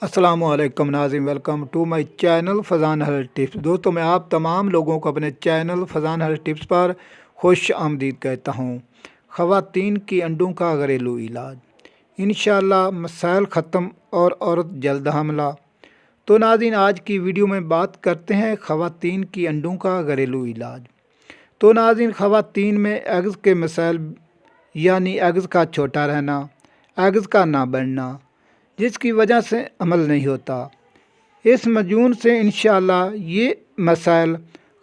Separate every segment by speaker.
Speaker 1: السلام علیکم ناظرین، welcome to my channel Faizan health tips. دوستوں، میں آپ تمام لوگوں کو اپنے چینل فضان ہیلتھ ٹپس پر خوش آمدید کہتا ہوں۔ خواتین کی انڈوں کا گھریلو علاج، انشاءاللہ مسائل ختم اور عورت جلد حاملہ۔ تو ناظرین، آج کی ویڈیو میں بات کرتے ہیں خواتین کی انڈوں کا گھریلو علاج۔ تو ناظرین، خواتین میں ایگز کے مسائل یعنی ایگز کا چھوٹا رہنا، ایگز کا نہ بڑھنا، جس کی وجہ سے عمل نہیں ہوتا، اس مجون سے انشاءاللہ یہ مسائل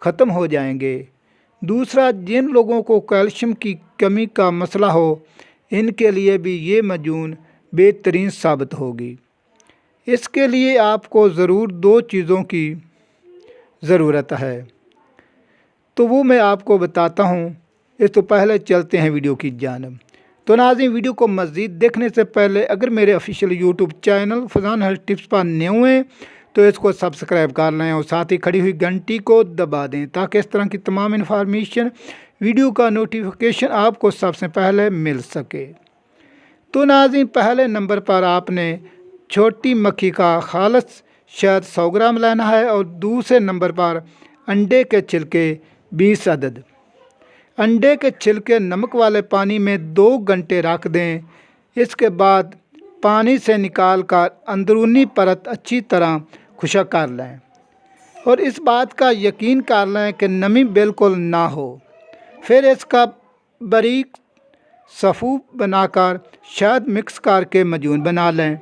Speaker 1: ختم ہو جائیں گے۔ دوسرا، جن لوگوں کو کیلشیم کی کمی کا مسئلہ ہو، ان کے لیے بھی یہ مجون بہترین ثابت ہوگی۔ اس کے لیے آپ کو ضرور 2 چیزوں کی ضرورت ہے، تو وہ میں آپ کو بتاتا ہوں۔ اس تو پہلے چلتے ہیں ویڈیو کی جانب۔ تو ناظرین، ویڈیو کو مزید دیکھنے سے پہلے اگر میرے official YouTube channel Faizan health tips پر نیو ہیں تو اس کو سبسکرائب کر لیں اور ساتھ ہی کھڑی ہوئی گھنٹی کو دبا دیں تاکہ اس طرح کی تمام انفارمیشن ویڈیو کا نوٹیفیکیشن آپ کو سب سے پہلے مل سکے۔ تو ناظرین، پہلے نمبر پر آپ نے چھوٹی مکھی کا خالص شہد 100 گرام لینا ہے اور دوسرے نمبر پر انڈے کے چھلکے 20 عدد۔ انڈے کے چھلکے نمک والے پانی میں 2 گھنٹے رکھ دیں۔ اس کے بعد پانی سے نکال کر اندرونی پرت اچھی طرح خشک کر لیں اور اس بات کا یقین کر لیں کہ نمی بالکل نہ ہو۔ پھر اس کا باریک صفو بنا کر شہد مکس کر کے مجون بنا لیں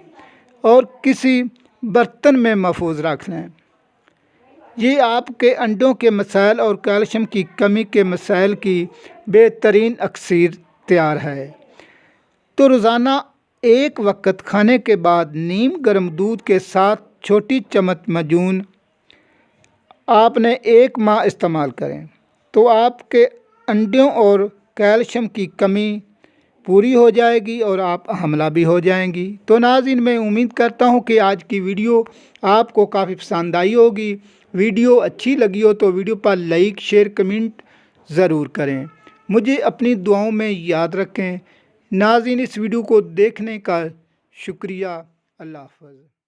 Speaker 1: اور کسی برتن میں محفوظ رکھ لیں۔ یہ آپ کے انڈوں کے مسائل اور کیلشیم کی کمی کے مسائل کی بہترین اکسیر تیار ہے۔ تو روزانہ 1 وقت کھانے کے بعد نیم گرم دودھ کے ساتھ چھوٹی چمچ مجون آپ نے 1 ماہ استعمال کریں تو آپ کے انڈوں اور کیلشیم کی کمی پوری ہو جائے گی اور آپ حاملہ بھی ہو جائیں گی۔ تو ناظرین، میں امید کرتا ہوں کہ آج کی ویڈیو آپ کو کافی پسند آئی ہوگی۔ ویڈیو اچھی لگی ہو تو ویڈیو پر لائک، شیئر، کمنٹ ضرور کریں۔ مجھے اپنی دعاؤں میں یاد رکھیں۔ ناظرین، اس ویڈیو کو دیکھنے کا شکریہ۔ اللہ حافظ۔